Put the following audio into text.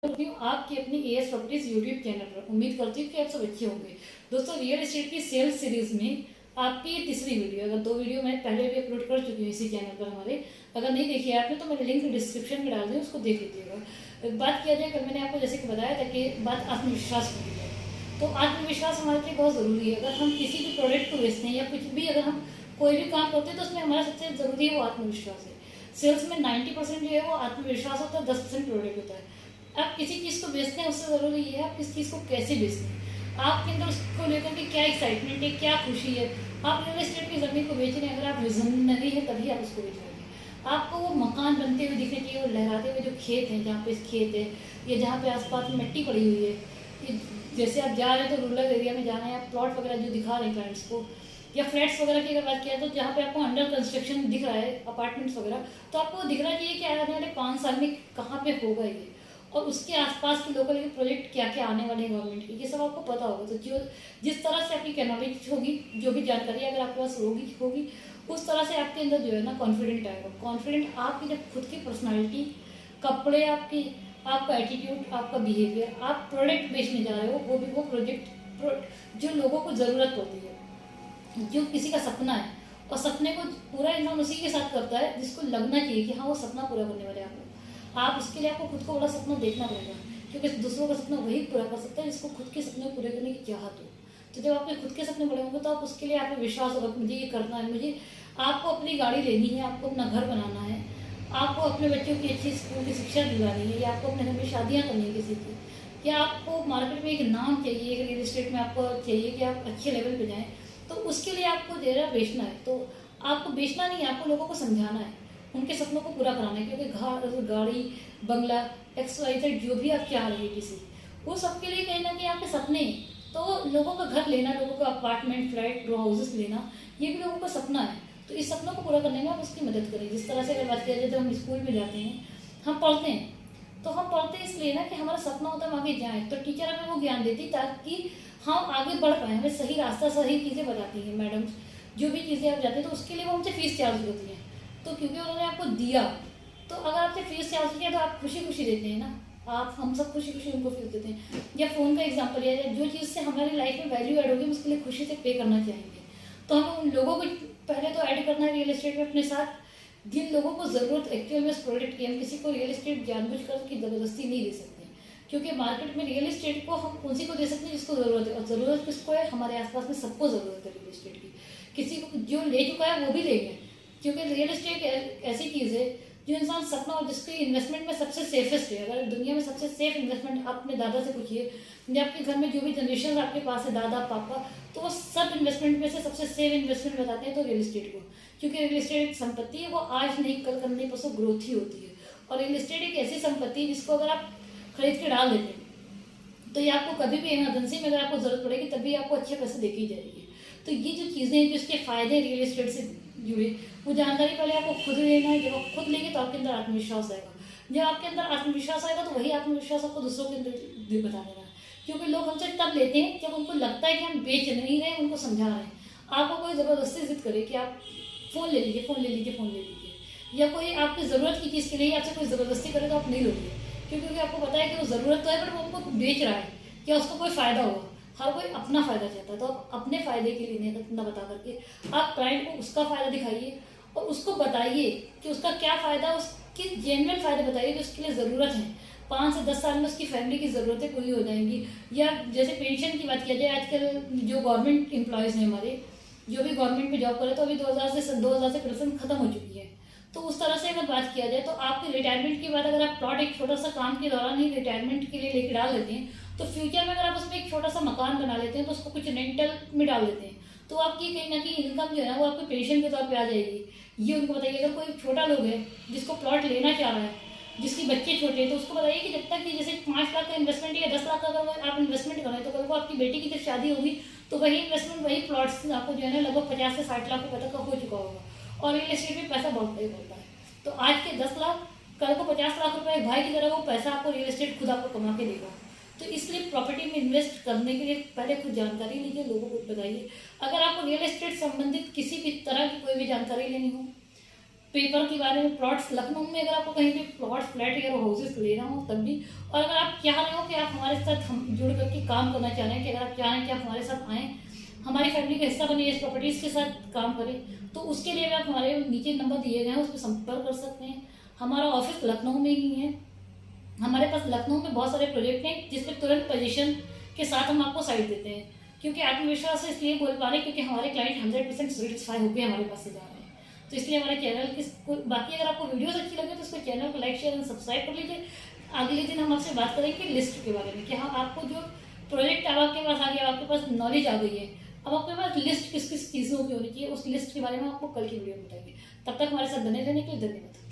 करती हूँ आपकी अपनी एएस प्रॉपर्टीज यूट्यूब चैनल पर। उम्मीद करती हूँ कि आप सब अच्छे होंगे। दोस्तों, रियल एस्टेट की सेल्स सीरीज में आपकी ये तीसरी वीडियो। अगर दो वीडियो मैं पहले भी अपलोड कर चुकी हूँ इसी चैनल पर हमारे, अगर नहीं देखी है आपने तो मैंने लिंक डिस्क्रिप्शन में डाल दी, उसको देख लीजिएगा। बात किया जाए, कल मैंने आपको जैसे कि बताया था कि बात आत्मविश्वास की है, तो आत्मविश्वास हमारे लिए बहुत ज़रूरी है। अगर हम किसी भी प्रोडक्ट को बेचते हैं या कुछ भी, अगर हम कोई भी काम करते हैं तो उसमें हमारा सबसे ज़रूरी है वो आत्मविश्वास है। सेल्स में 90% जो है वो आत्मविश्वास होता है, 10% प्रोडक्ट होता है। आप किसी चीज़ को बेचते हैं उससे ज़रूरी ये है आप किस चीज़ को कैसे बेचते हैं, आपके अंदर उसको लेकर के क्या एक्साइटमेंट है, क्या खुशी है। आप रियल एस्टेट की ज़मीन को बेच रहे हैं, अगर आप विजनरी है तभी आप उसको बेच रहे हैं। आपको वो मकान बनते हुए दिखने चाहिए, वो लहराते हुए जो खेत हैं, जहाँ पे खेत है या जहाँ पे आसपास में मिट्टी पड़ी हुई है, ये जैसे आप जा रहे हैं तो रूरल एरिया में जा रहे हैं, आप प्लॉट वगैरह जो दिखा रहे हैं क्लाइंट्स को, या फ्लैट्स वगैरह की अगर बात किया तो जहाँ पे आपको अंडर कंस्ट्रक्शन दिख रहा है अपार्टमेंट्स वगैरह, तो आपको दिख रहा चाहिए कि आने वाले 5 साल में कहाँ पे होगा ये, और उसके आसपास के लोकल के प्रोजेक्ट क्या क्या आने वाले हैं गवर्नमेंट के, ये सब आपको पता होगा। तो जो जिस तरह से आपकी नॉलेज होगी, जो भी जानकारी अगर आपके पास होगी होगी उस तरह से आपके अंदर जो है ना कॉन्फिडेंट आएगा। कॉन्फिडेंट आपकी जब खुद की पर्सनालिटी, कपड़े आपकी, आपका एटीट्यूड, आपका बिहेवियर, आप प्रोडक्ट बेचने जा रहे हो, वो भी वो प्रोजेक्ट जो लोगों को ज़रूरत होती है, जो किसी का सपना है, और सपने को पूरा इंसान उसी के साथ करता है जिसको लगना चाहिए कि हाँ वो सपना पूरा करने वाले आप लोग। आप उसके लिए आपको खुद को बड़ा सपना देखना पड़ेगा, क्योंकि दूसरों का सपना वही पूरा कर सकता है जिसको खुद के सपने पूरे करने की चाहत हो। तो जब आपके खुद के सपने बड़े होंगे तो आप उसके लिए आप विश्वास होगा कि मुझे ये करना है, मुझे आपको अपनी गाड़ी लेनी है, आपको अपना घर बनाना है, आपको अपने बच्चों की अच्छी स्कूल की शिक्षा दिलानी है, या आपको अपने घर में शादियाँ करनी है किसी की, या आपको मार्केट में एक नाम चाहिए, एक रियल इस्टेट में आपको चाहिए कि आप अच्छे लेवल पे जाएं, तो उसके लिए आपको देर बेचना है। तो आपको बेचना नहीं है, आपको लोगों को समझाना है, उनके सपनों को पूरा कराना है। क्योंकि घर, गाड़ी, बंगला, XYZ जो भी आप चाह रहे हैं किसी, वो सबके लिए कहीं ना कहीं आपके सपने हैं। तो लोगों का घर लेना, लोगों का अपार्टमेंट, फ्लैट, रो हाउसेस लेना, ये भी लोगों का सपना है। तो इस सपनों को पूरा करने में आप उसकी मदद करें। जिस तरह से अगर बात किया जाए, जब हम स्कूल में जाते हैं, हम पढ़ते हैं, तो हम पढ़ते इसलिए ना कि हमारा सपना होता है हम आगे जाएं, तो टीचर हमें वो ज्ञान देती ताकि हम आगे बढ़ पाए, हमें सही रास्ता, सही चीज़ें बताती हैं मैडम। जो भी चीज़ें आप जाते हैं तो उसके लिए वो हमसे फीस चार्ज होती है, तो क्योंकि उन्होंने आपको दिया, तो अगर आपसे फीस चार्ज किया तो आप खुशी खुशी देते हैं ना, आप हम सब खुशी खुशी उनको फीस देते हैं। या फ़ोन का एग्जाम्पल लिया जाए, जो चीज़ से हमारी लाइफ में वैल्यू ऐड होगी हम उसके लिए खुशी से पे करना चाहेंगे। तो हमें उन लोगों को पहले तो ऐड करना है रियल एस्टेट में अपने साथ, जिन लोगों को ज़रूरत एक्चुअल में इस प्रोडक्ट की। हम किसी को रियल एस्टेट जानबूझकर की ज़बरदस्ती नहीं दे सकते, क्योंकि मार्केट में रियल एस्टेट को हम उसी को दे सकते हैं जिसको ज़रूरत है, और ज़रूरत किसको है, हमारे आसपास में सबको ज़रूरत है रियल एस्टेट की। किसी को जो ले चुका है वो भी लेंगे, क्योंकि रियल एस्टेट ऐसी चीज़ है जो इंसान सपना, और जिसके इन्वेस्टमेंट में सबसे सेफेस्ट है। अगर दुनिया में सबसे सेफ इन्वेस्टमेंट आप अपने दादा से पूछिए, या आपके घर में जो भी जनरेशन आपके पास है, दादा पापा, तो वो सब इन्वेस्टमेंट में से सबसे सेफ इन्वेस्टमेंट बताते हैं तो रियल एस्टेट को। क्योंकि रियल एस्टेट एक संपत्ति है, वो आज नहीं कल करने पर परसों ग्रोथ ही होती है। और रियल एस्टेट एक ऐसी संपत्ति है जिसको अगर आप खरीद के डाल देते हैं तो ये आपको कभी भी इमरजेंसी में अगर आपको जरूरत पड़ेगी तभी आपको अच्छे पैसे देके जाएगी। तो ये जो चीज़ें हैं, जो इसके फायदे रियल एस्टेट से जुड़े, वो जानकारी पहले आपको खुद लेना है। जब आप खुद लेंगे तो आपके अंदर आत्मविश्वास आएगा। जब आपके अंदर आत्मविश्वास आएगा तो वही आत्मविश्वास आपको दूसरों के अंदर भी बता देना है। क्योंकि लोग हमसे तब लेते हैं जब उनको लगता है कि हम बेच नहीं रहे, उनको समझा रहे हैं। आपको कोई ज़बरदस्ती जिद करे कि आप फ़ोन ले लीजिए, फ़ोन ले लीजिए, फ़ोन ले लीजिए, या कोई आपकी ज़रूरत की चीज़ के लिए आपसे कोई ज़बरदस्ती करे तो आप नहीं लोगे, क्योंकि आपको पता है कि वो ज़रूरत तो है पर वो उनको बेच रहा है, क्या उसको कोई फ़ायदा होगा। हर कोई अपना फ़ायदा चाहता है, तो आप अपने फ़ायदे के लिए न बता करके आप क्लाइंट को उसका फ़ायदा दिखाइए, और उसको बताइए कि उसका क्या फ़ायदा, उसकी जेन्युइन फ़ायदे बताइए जो उसके लिए ज़रूरत है। 5 से 10 साल में उसकी फैमिली की ज़रूरतें पूरी हो जाएंगी। या जैसे पेंशन की बात किया जाए, आजकल जो गवर्नमेंट एम्प्लॉयज़ हैं हमारे, जो भी गवर्नमेंट में जॉब करे, तो अभी 2000 से पेंशन खत्म हो चुकी है। तो उस तरह से अगर बात किया जाए तो आपके रिटायरमेंट के बाद अगर आप प्लॉट एक छोटा सा काम के दौरान ही रिटायरमेंट के लिए लेके डाल देते हैं, तो फ्यूचर में अगर आप उसमें एक छोटा सा मकान बना लेते हैं तो उसको कुछ रेंटल में डाल देते हैं, तो आपकी कहीं ना कहीं इनकम जो है ना वो आपके पेंशन के तौर पे आ जाएगी। ये उनको बताइए। अगर कोई छोटा लोग है जिसको प्लॉट लेना चाह रहा है, जिसके बच्चे छोटे हैं, तो उसको बताइए कि जब तक कि जैसे 5 लाख का इन्वेस्टमेंट या 10 लाख का अगर आप इन्वेस्टमेंट करें, तो कल को आपकी बेटी की जब शादी होगी तो वही इन्वेस्टमेंट, वही प्लॉट्स आपको जो है ना लगभग 50 से 60 लाख रुपये तक का हो चुका होगा। और रियल एस्टेट में पैसा बढ़ता ही बढ़ता है। तो आज के 10 लाख, कल को 50 लाख रुपए भाई की तरह वो पैसा आपको रियल एस्टेट खुद आपको कमा के देगा। तो इसलिए प्रॉपर्टी में इन्वेस्ट करने के लिए पहले खुद जानकारी लीजिए, लोगों को बताइए। अगर आपको रियल एस्टेट संबंधित किसी भी तरह की कोई भी जानकारी लेनी हो, पेपर के बारे में, प्लॉट्स लखनऊ में अगर आपको कहीं भी प्लॉट फ्लैट या हाउसेस लेना हो तब भी, और अगर आप चाह रहे हो कि आप हमारे साथ हम जुड़ करके काम करना चाह रहे हैं, कि अगर आप चाह रहे हैं कि आप हमारे साथ आएँ, हमारी फैमिली का हिस्सा बने, इस प्रॉपर्टीज़ के साथ काम करें, तो उसके लिए भी आप हमारे नीचे नंबर दिए गए हैं उस पर संपर्क कर सकते हैं। हमारा ऑफिस लखनऊ में ही है। हमारे पास लखनऊ में बहुत सारे प्रोजेक्ट हैं जिसमें तुरंत पोजीशन के साथ हम आपको साइट देते हैं, क्योंकि आत्मविश्वास से इसलिए बोल पा रहे हैं क्योंकि हमारे क्लाइंट 100% सेटिस्फाई होकर हमारे पास से जा रहे हैं। तो इसलिए हमारे चैनल की बाकी अगर आपको वीडियोस अच्छी लगे तो उसको चैनल को लाइक शेयर एंड सब्सक्राइब कर लीजिए। अगले दिन हम आपसे बात करेंगे लिस्ट के बारे में कि हाँ आपको जो प्रोजेक्ट अब आपके पास आ गया, आपके पास नॉलेज आ गई है, अब आपके पास लिस्ट किस किस चीज़ों की होनी चाहिए, उस लिस्ट के बारे में आपको कल की वीडियो में बताएंगे। तब तक हमारे साथ बने रहने के लिए धन्यवाद।